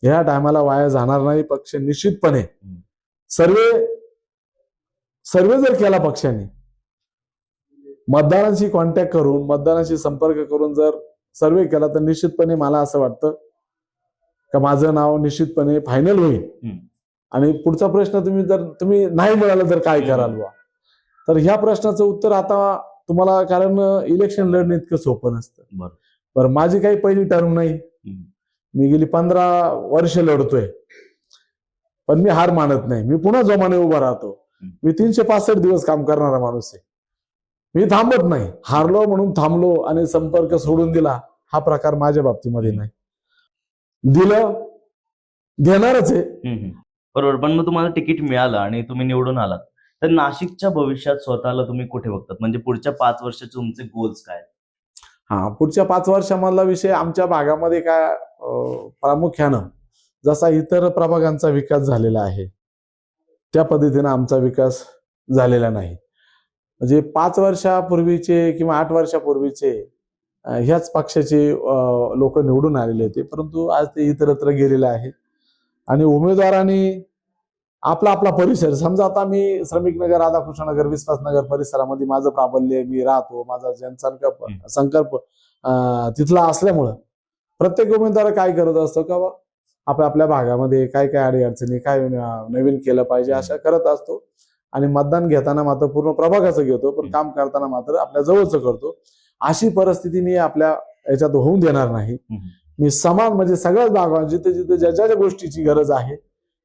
Speaker 1: ह्या टायमाला वाया जाणार नाही. पक्ष निश्चितपणे सर्वे जर केला पक्षाने, मतदारांशी कॉन्टॅक्ट करून, मतदारांशी संपर्क करून जर सर्वे केला, तर निश्चितपणे मला असं वाटतं का माझं नाव निश्चितपणे फायनल होईल. आणि पुढचा प्रश्न तुम्ही नाही मिळालं तर काय कराल बा, तर ह्या प्रश्नाचं उत्तर आता तुम्हाला, कारण इलेक्शन लढणं इतकं सोपं नसतं. बरं, माझी काही पहिली टर्म नाही, मी गेली 15 वर्ष लढतोय, पण मी हार मानत नाही. मी पुन्हा जोमाने उभा राहतो. मी 365 दिवस काम करणारा माणूस आहे. मी थांबत नाही. हारलो म्हणून थांबलो आणि संपर्क सोडून दिला हा प्रकार माझ्या बाबतीमध्ये नाही. दिलं घेणारच आहे.
Speaker 2: बरोबर. पण मग तुम्हाला तिकीट मिळालं आणि तुम्ही निवडून आलात, तर नाशिकच्या भविष्यात स्वतःला तुम्ही कुठे बघतात? म्हणजे पुढच्या 5 वर्षाचे तुमचे गोल्स काय आहेत?
Speaker 1: हा, पुढच्या 5 वर्षामधला विषय आमच्या भागामध्ये काय प्रामुख्यानं जसा इतर प्रभागांचा विकास झालेला आहे त्या पद्धतीनं आमचा विकास झालेला नाही. म्हणजे 5 वर्षापूर्वीचे किंवा 8 वर्षापूर्वीचे ह्याच पक्षाचे लोक निवडून आलेले होते, परंतु आज ते इतरत्र गेलेले आहे. आणि उमेदवारांनी आपला आपला परिसर, समजा आता मी श्रमिक नगर, राधाकृष्ण नगर, विश्वासनगर परिसरामध्ये माझं प्राबल्य, मी राहतो, माझा संकल्प तिथला असल्यामुळं प्रत्येक उमेदवार काय करत असतो का आपल्या भागामध्ये काय काय अडीअडचणी, काय नवीन केलं पाहिजे अशा करत असतो. आणि मतदान घेताना मात्र पूर्ण प्रभागाचं घेतो, पण काम करताना मात्र आपल्या जवळचं करतो. अशी परिस्थिती मी आपल्या याच्यात होऊ देणार नाही. मी समान म्हणजे सगळ्याच भागात जिथे जिथे ज्या ज्या गोष्टीची गरज आहे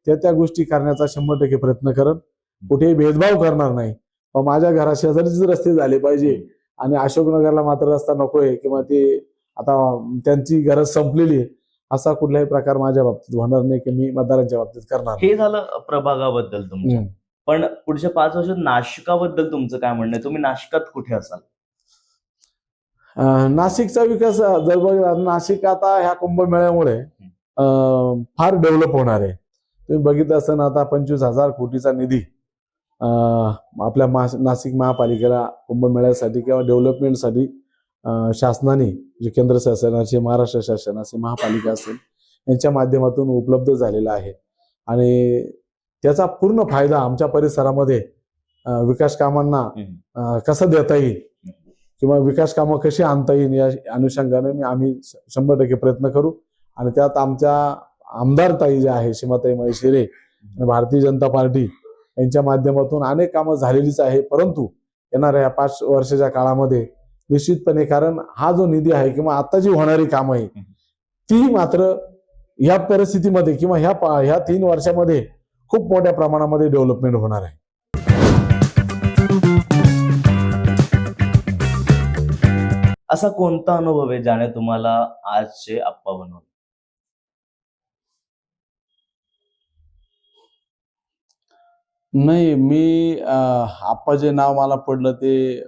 Speaker 1: त्या गोष्टी करण्याचा 100% प्रयत्न करत, कुठेही भेदभाव करणार नाही. माझ्या घरा शेजारीच रस्ते झाले पाहिजे आणि अशोकनगरला मात्र रस्ता नकोय किंवा ते आता त्यांची गरज संपलेली आहे, असा कुठलाही प्रकार माझ्या बाबतीत होणार नाही की मी मतदारांच्या बाबतीत करणार.
Speaker 2: हे झालं प्रभागाबद्दल तुमचं. पण पुढच्या 5 वर्षात नाशिकाबद्दल तुमचं काय म्हणणं आहे? तुम्ही नाशिकात कुठे असाल?
Speaker 1: नाशिकचा विकास जर बघितला, नाशिक आता ह्या कुंभमेळ्यामुळे फार डेव्हलप होणार आहे. तुम्ही बघितलं असं आता 25,000 कोटीचा निधी आपल्या नाशिक महापालिकेला कुंभमेळ्यासाठी किंवा डेव्हलपमेंटसाठी शासनाने, जे केंद्र शासनाचे, महाराष्ट्र शासनाचे, महापालिका असेल यांच्या माध्यमातून उपलब्ध झालेला आहे. आणि त्याचा पूर्ण फायदा आमच्या परिसरामध्ये विकास कामांना कसा देता येईल किंवा विकास कामं कशी आणता येईल या अनुषंगाने आम्ही 100% प्रयत्न करू. आणि त्यात आमच्या आमदार ताई जे आहे सीमाताई महेश्वरे, भारतीय जनता पार्टी यांच्या माध्यमातून अनेक कामं झालेलीच आहे. परंतु येणाऱ्या 5 वर्षाच्या काळामध्ये निश्चितपणे, कारण हा जो निधी आहे किंवा आता जी होणारी कामं आहे ती मात्र ह्या परिस्थितीमध्ये किंवा ह्या 3 वर्षामध्ये खूप मोठ्या प्रमाणामध्ये डेव्हलपमेंट होणार आहे.
Speaker 2: असा कोणता अनुभव आहे ज्याने तुम्हाला आजचे आप्पा बनवले?
Speaker 1: नाही, मी आप्पा जे नाव मला पडलं ते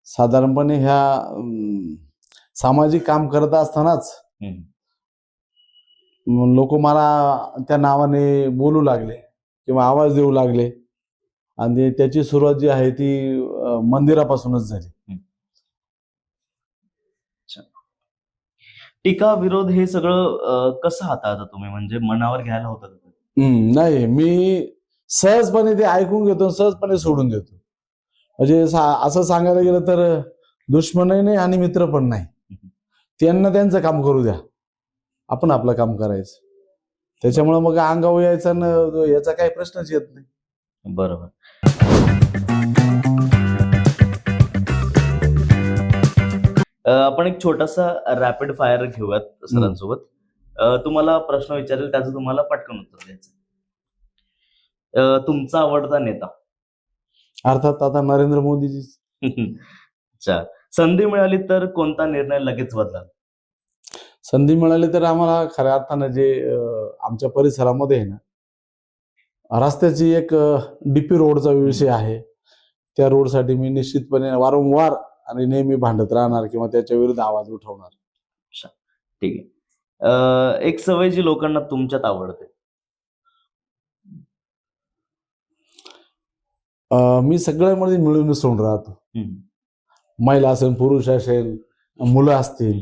Speaker 1: साधारणपणे ह्या सामाजिक काम करत असतानाच लोक मला त्या नावाने बोलू लागले किंवा आवाज देऊ लागले. आणि त्याची सुरुवात जी आहे ती मंदिरापासूनच झाली.
Speaker 2: टीका विरोध हे सगळं कसं हाताळता तुम्ही? म्हणजे मनावर घ्यायला होतं का?
Speaker 1: नाही, मी सहजपणे ते ऐकून घेतो, सहजपणे सोडून देतो. म्हणजे असं सांगायला गेलं तर दुश्मनही नाही आणि मित्र पण नाही. त्यांना त्यांचं काम करू द्या, आपण आपलं काम करायचं. त्याच्यामुळे मग अंगावर यायचा याचा काही प्रश्नच येत नाही.
Speaker 2: बरोबर. आपण एक छोटासा रॅपिड फायर घेऊयात सरांसोबत. तुम्हाला प्रश्न विचारेल, त्याचं तुम्हाला पटकन उत्तर द्यायचं. तुमचा आवडता नेता?
Speaker 1: अर्थात आता नरेंद्र मोदीजी.
Speaker 2: अच्छा. संधी मिळाली तर कोणता निर्णय लगेच बदलाल?
Speaker 1: संधी मिळाली तर आम्हाला खऱ्या अर्थानं जे आमच्या परिसरामध्ये आहे ना, रस्त्याची एक डीपी रोडचा विषय आहे, त्या रोडसाठी मी निश्चितपणे वारंवार आणि नेहमी भांडत राहणार किंवा त्याच्या विरुद्ध आवाज उठवणार.
Speaker 2: ठीक आहे. एक सवय जी लोकांना तुमच्यात आवडते?
Speaker 1: मी सगळ्यामध्ये मिळून मिसळून राहतो. महिला असेल, पुरुष असेल, मुलं असतील,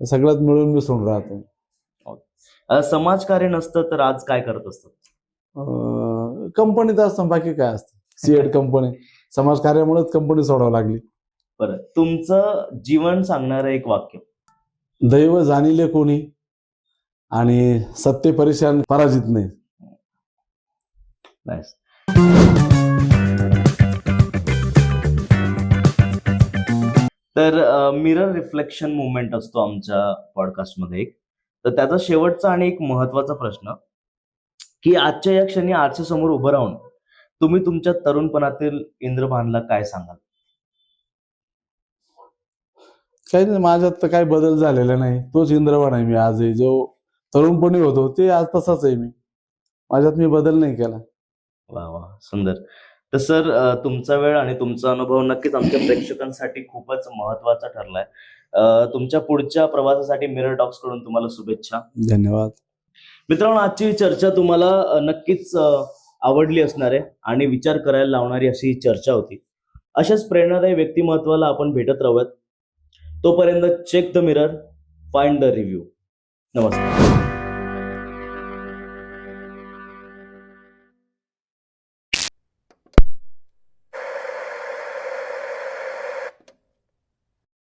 Speaker 1: सगळ्यात मिळून मिसळून राहतो.
Speaker 2: समाजकार्य नसतं तर आज काय करत असतात?
Speaker 1: कंपनीत असतं, बाकी काय असतं. सीएड कंपनी, समाजकार्यामुळेच कंपनी सोडावं लागली.
Speaker 2: बरं, तुमचं जीवन सांगणारं एक वाक्य?
Speaker 1: दैव जाणिले कोणी आणि सत्य परिशान पराजित नाही.
Speaker 2: नाईस. तर मिरर रिफ्लेक्शन मुवमेंट असतो आमच्या पॉडकास्टमध्ये एक. तर त्याचा शेवटचा आणि एक महत्वाचा प्रश्न, की आजच्या या क्षणी आरशासमोर उभं राहून तुम्ही तुमच्या तरुणपणातील इंद्रभानला काय सांगाल?
Speaker 1: काही नाही, माझ्यात तर काही बदल झालेला नाही. तोच इंद्रवाण आहे मी आजही. जो तरुणपणी होतो ते आज तसाच आहे मी. माझ्यात मी बदल नाही केला.
Speaker 2: वा वा, सुंदर. तर सर, तुमचा वेळ आणि तुमचा अनुभव नक्कीच आमच्या प्रेक्षकांसाठी खूपच महत्वाचा ठरलाय. तुमच्या पुढच्या प्रवासासाठी मिरर टॉक्स कडून तुम्हाला शुभेच्छा.
Speaker 1: धन्यवाद.
Speaker 2: मित्रांनो, आजची चर्चा तुम्हाला नक्कीच आवडली असणार आहे आणि विचार करायला लावणारी अशी ही चर्चा होती. अशाच प्रेरणादायी व्यक्तिमत्वाला आपण भेटत राहूयात. तोपर्यंत check the mirror, find the review. नमस्कार.